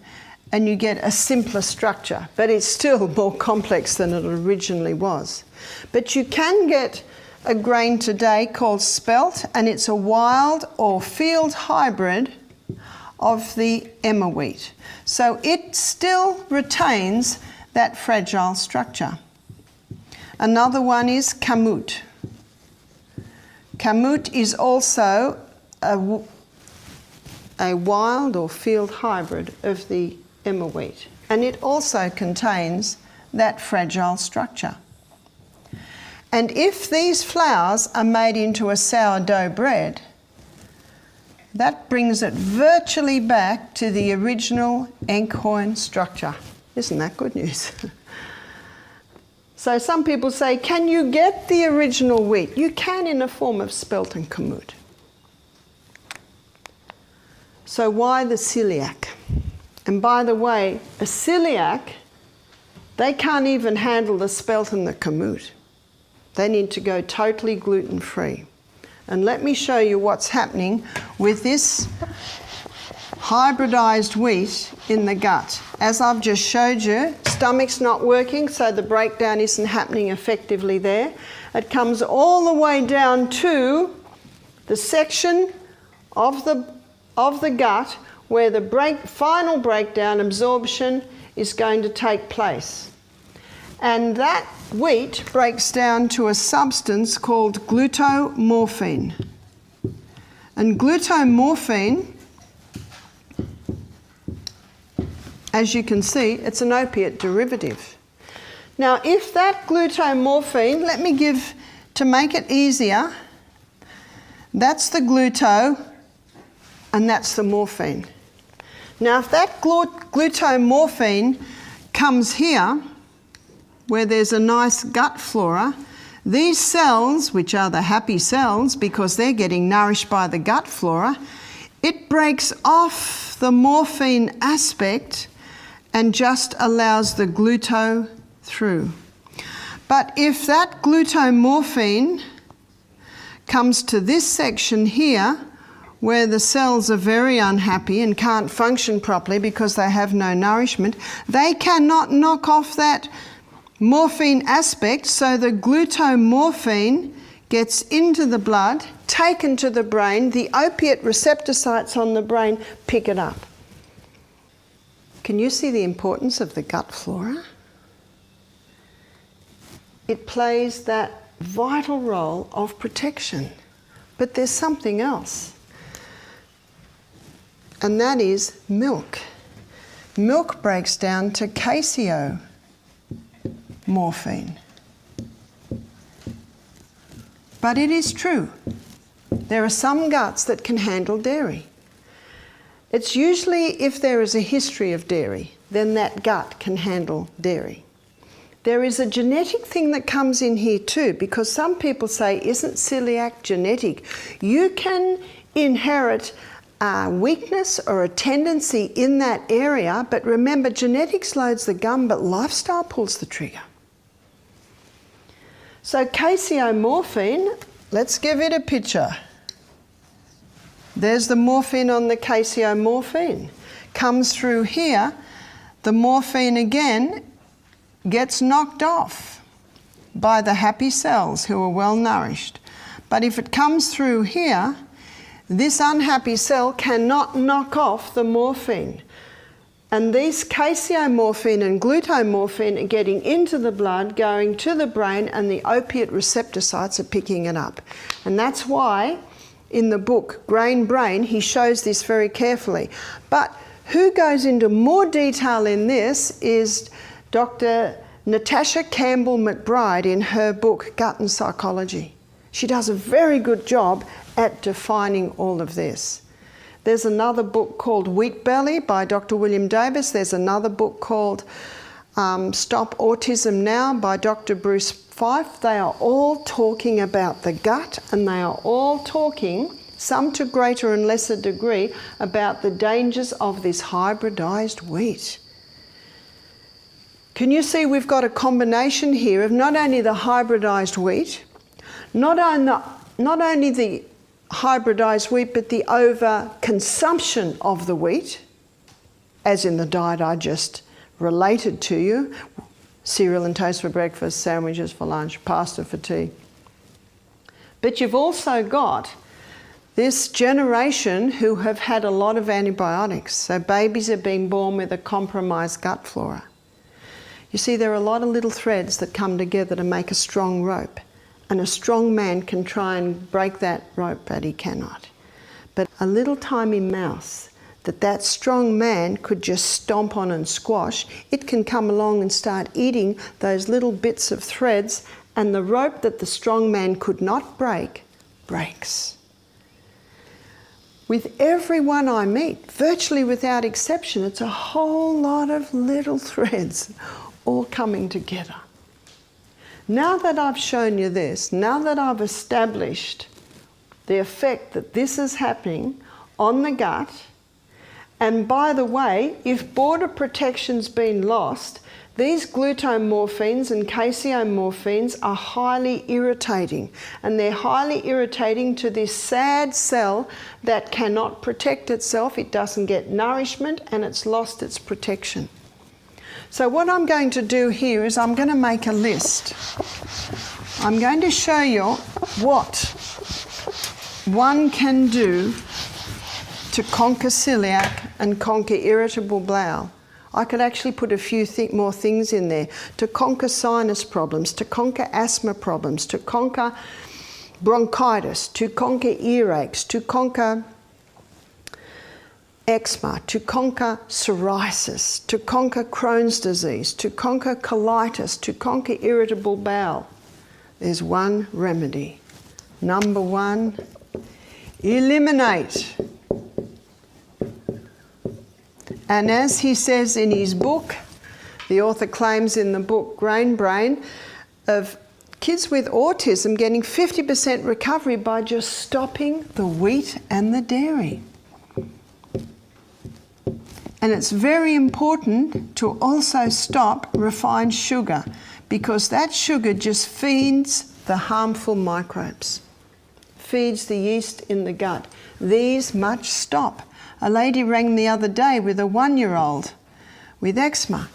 and you get a simpler structure, but it's still more complex than it originally was. But you can get a grain today called spelt, and it's a wild or field hybrid of the emmer wheat. So it still retains that fragile structure. Another one is kamut. Kamut is also a wild or field hybrid of the emmer wheat, and it also contains that fragile structure. And if these flours are made into a sourdough bread, that brings it virtually back to the original Enkhorn structure. Isn't that good news? So some people say, can you get the original wheat? You can in the form of spelt and kamut. So why the celiac? And by the way, a celiac, they can't even handle the spelt and the kamut. They need to go totally gluten-free. And let me show you what's happening with this hybridized wheat in the gut. As I've just showed you, stomach's not working, so the breakdown isn't happening effectively there. It comes all the way down to the section of the gut where the final breakdown, absorption, is going to take place. And that wheat breaks down to a substance called glutamorphine. And glutamorphine, as you can see, it's an opiate derivative. Now, if that glutamorphine, let me give, to make it easier, that's the gluto and that's the morphine. Now, if that glutamorphine comes here, where there's a nice gut flora, these cells, which are the happy cells because they're getting nourished by the gut flora, it breaks off the morphine aspect and just allows the gluto through. But if that glutamorphine comes to this section here, where the cells are very unhappy and can't function properly because they have no nourishment, they cannot knock off that morphine aspect, so the glutamorphine gets into the blood, taken to the brain, the opiate receptor sites on the brain pick it up. Can you see the importance of the gut flora? It plays that vital role of protection. But there's something else, and that is milk. Milk breaks down to caseomorphine. But it is true, there are some guts that can handle dairy. It's usually if there is a history of dairy, then that gut can handle dairy. There is a genetic thing that comes in here too, because some people say, isn't celiac genetic? You can inherit a weakness or a tendency in that area, but remember, genetics loads the gun, but lifestyle pulls the trigger. So caseomorphine, let's give it a picture. There's the morphine on the caseomorphine. Comes through here, the morphine again gets knocked off by the happy cells who are well nourished. But if it comes through here, this unhappy cell cannot knock off the morphine. And these caseomorphine and glutamorphine are getting into the blood, going to the brain, and the opiate receptor sites are picking it up. And that's why in the book Grain Brain he shows this very carefully. But who goes into more detail in this is Dr. Natasha Campbell McBride in her book Gut and Psychology. She does a very good job at defining all of this. There's another book called Wheat Belly by Dr. William Davis. There's another book called Stop Autism Now by Dr. Bruce Fife. They are all talking about the gut, and they are all talking, some to greater and lesser degree, about the dangers of this hybridized wheat. Can you see we've got a combination here of not only the hybridized wheat, not only the hybridized wheat, but the over-consumption of the wheat, as in the diet I just related to you, cereal and toast for breakfast, sandwiches for lunch, pasta for tea. But you've also got this generation who have had a lot of antibiotics, so babies are being born with a compromised gut flora. You see, there are a lot of little threads that come together to make a strong rope. And a strong man can try and break that rope, but he cannot. But a little tiny mouse that strong man could just stomp on and squash, it can come along and start eating those little bits of threads, and the rope that the strong man could not break, breaks. With everyone I meet, virtually without exception, it's a whole lot of little threads all coming together. Now that I've shown you this, now that I've established the effect that this is happening on the gut, and by the way, if border protection's been lost, These glutamorphines and caseomorphines are highly irritating, and they're highly irritating to this sad cell that cannot protect itself. It doesn't get nourishment and it's lost its protection. So what I'm going to do here is I'm going to make a list. I'm going to show you what one can do to conquer celiac and conquer irritable bowel. I could actually put a few more things in there. To conquer sinus problems, to conquer asthma problems, to conquer bronchitis, to conquer earaches, to conquer eczema, to conquer psoriasis, to conquer Crohn's disease, to conquer colitis, to conquer irritable bowel. There's one remedy. Number one, eliminate. And as he says in his book, the author claims in the book Grain Brain, of kids with autism getting 50% recovery by just stopping the wheat and the dairy. And it's very important to also stop refined sugar, because that sugar just feeds the harmful microbes, feeds the yeast in the gut. These must stop. A lady rang the other day with a 1-year-old with eczema.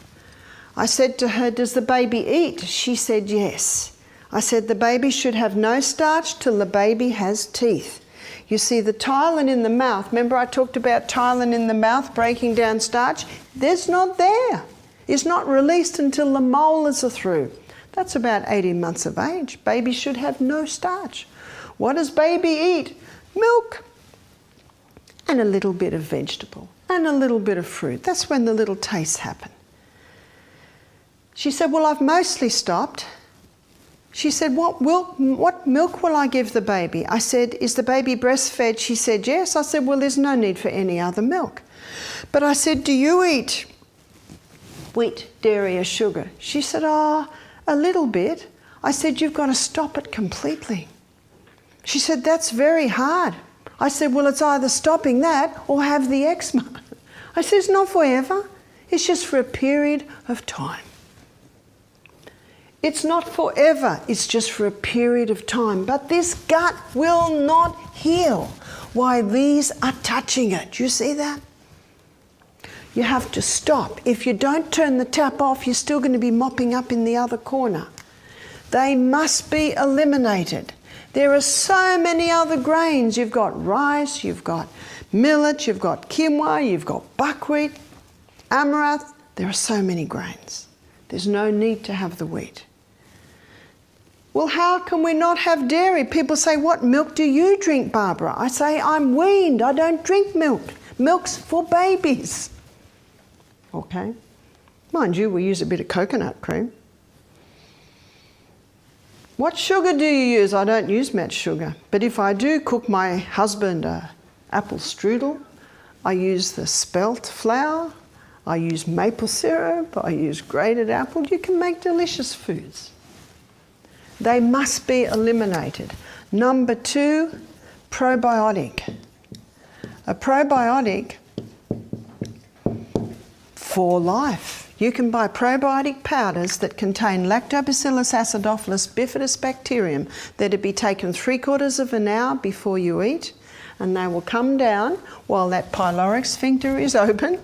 I said to her, does the baby eat? She said yes. I said the baby should have no starch till the baby has teeth. You see, the ptyalin in the mouth, remember I talked about ptyalin in the mouth breaking down starch? There's not there. It's not released until the molars are through. That's about 18 months of age. Baby should have no starch. What does baby eat? Milk. And a little bit of vegetable, and a little bit of fruit. That's when the little tastes happen. She said, well, I've mostly stopped. She said, what milk will I give the baby? I said, is the baby breastfed? She said, yes. I said, well, there's no need for any other milk. But I said, do you eat wheat, dairy or sugar? She said, oh, a little bit. I said, you've got to stop it completely. She said, that's very hard. I said, well, it's either stopping that or have the eczema. I said, it's not forever. It's just for a period of time. It's not forever. It's just for a period of time. But this gut will not heal while these are touching it. Do you see that? You have to stop. If you don't turn the tap off, you're still going to be mopping up in the other corner. They must be eliminated. There are so many other grains. You've got rice, you've got millet, you've got quinoa, you've got buckwheat, amaranth. There are so many grains. There's no need to have the wheat. Well, how can we not have dairy? People say, what milk do you drink, Barbara? I say, I'm weaned. I don't drink milk. Milk's for babies. Okay? Mind you, we use a bit of coconut cream. What sugar do you use? I don't use much sugar. But if I do cook my husband an apple strudel, I use the spelt flour, I use maple syrup, I use grated apple. You can make delicious foods. They must be eliminated. Number two, probiotic. A probiotic for life. You can buy probiotic powders that contain Lactobacillus acidophilus bifidus bacterium. They're to be taken 3/4 of an hour before you eat, and they will come down while that pyloric sphincter is open.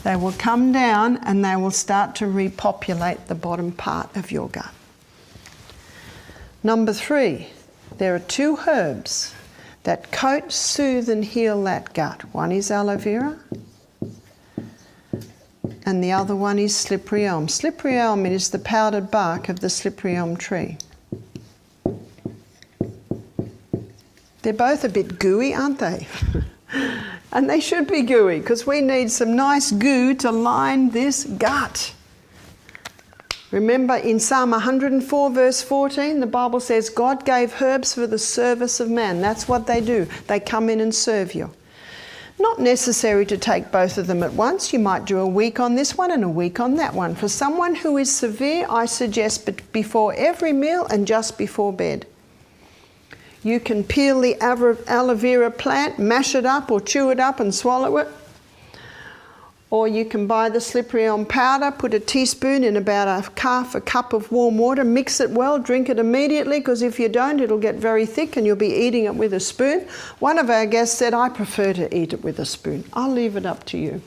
They will come down and they will start to repopulate the bottom part of your gut. Number three, there are 2 herbs that coat, soothe and heal that gut. One is aloe vera, and the other one is slippery elm. Slippery elm is the powdered bark of the slippery elm tree. They're both a bit gooey, aren't they? And they should be gooey, because we need some nice goo to line this gut. Remember in Psalm 104 verse 14, the Bible says God gave herbs for the service of man. That's what they do. They come in and serve you. Not necessary to take both of them at once. You might do a week on this one and a week on that one. For someone who is severe, I suggest before every meal and just before bed. You can peel the aloe vera plant, mash it up or chew it up and swallow it. Or you can buy the slippery elm powder, put a teaspoon in about half a cup of warm water, mix it well, drink it immediately, because if you don't, it'll get very thick and you'll be eating it with a spoon. One of our guests said, I prefer to eat it with a spoon. I'll leave it up to you.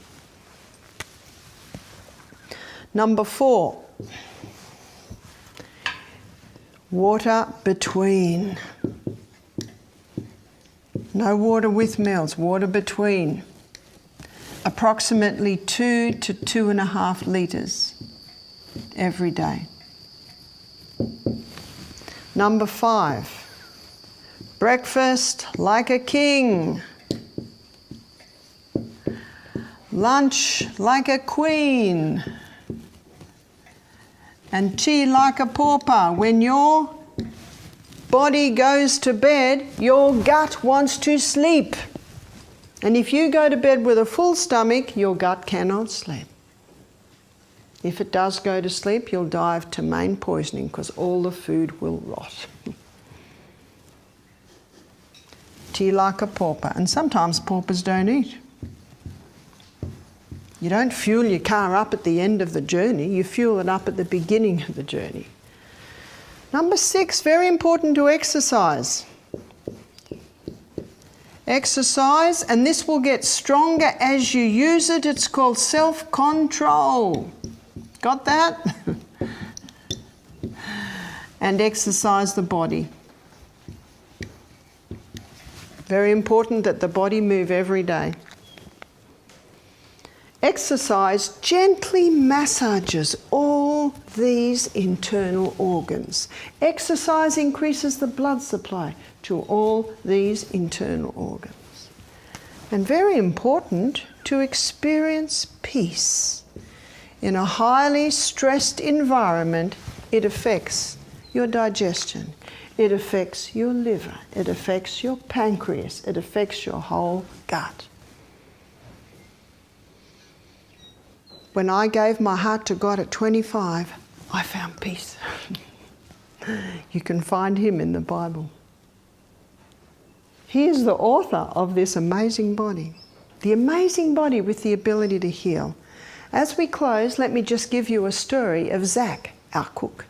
Number 4, water between. No water with meals, water between. Approximately 2 to 2.5 litres every day. Number 5, breakfast like a king. Lunch like a queen. And tea like a pauper. When your body goes to bed, your gut wants to sleep. And if you go to bed with a full stomach, your gut cannot sleep. If it does go to sleep, you'll die of main poisoning because all the food will rot. Tea like a pauper. And sometimes paupers don't eat. You don't fuel your car up at the end of the journey, you fuel it up at the beginning of the journey. Number 6, very important to exercise. Exercise, and this will get stronger as you use it. It's called self-control. Got that? And exercise the body. Very important that the body move every day. Exercise gently massages all these internal organs. Exercise increases the blood supply to all these internal organs. And very important to experience peace. In a highly stressed environment, it affects your digestion, it affects your liver, it affects your pancreas, it affects your whole gut. When I gave my heart to God at 25, I found peace. You can find him in the Bible. He is the author of this amazing body. The amazing body with the ability to heal. As we close, let me just give you a story of Zach, our cook.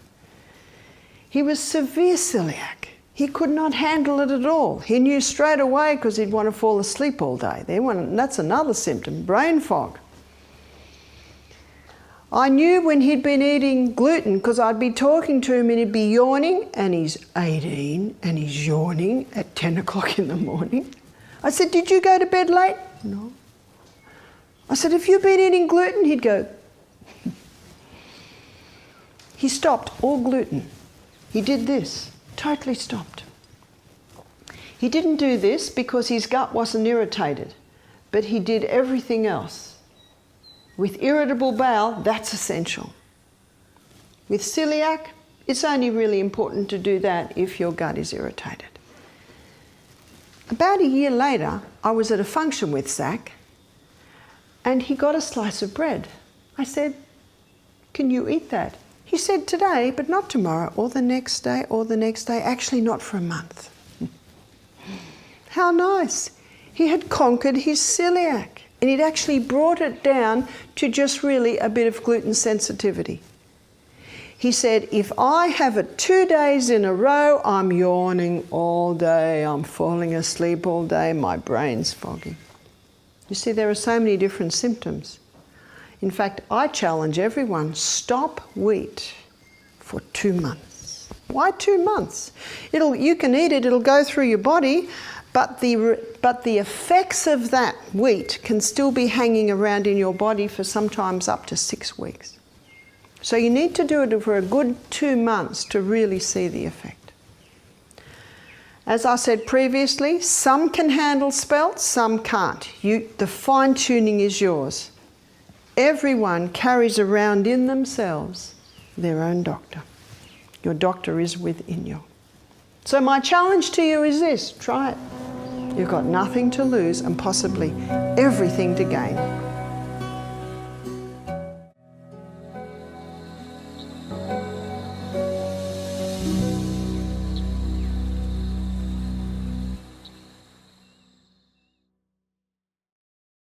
He was severe celiac. He could not handle it at all. He knew straight away because he'd want to fall asleep all day. That's another symptom, brain fog. I knew when he'd been eating gluten because I'd be talking to him and he'd be yawning, and he's 18 and he's yawning at 10 o'clock in the morning. I said, did you go to bed late? No. I said, have you been eating gluten? He'd go. He stopped all gluten. He did this, totally stopped. He didn't do this because his gut wasn't irritated, but he did everything else. With irritable bowel, that's essential. With celiac, it's only really important to do that if your gut is irritated. About a year later, I was at a function with Zach, and he got a slice of bread. I said, can you eat that? He said, today, but not tomorrow, or the next day, or the next day, actually not for a month. How nice. He had conquered his celiac. And he'd actually brought it down to just really a bit of gluten sensitivity. He said, if I have it 2 days in a row, I'm yawning all day, I'm falling asleep all day, my brain's foggy. You see, there are so many different symptoms. In fact, I challenge everyone, stop wheat for 2 months. Why 2 months? You can eat it, it'll go through your body, but the effects of that wheat can still be hanging around in your body for sometimes up to 6 weeks. So you need to do it for a good 2 months to really see the effect. As I said previously, some can handle spelt, some can't. The fine-tuning is yours. Everyone carries around in themselves their own doctor. Your doctor is within you. So my challenge to you is this, try it. You've got nothing to lose and possibly everything to gain.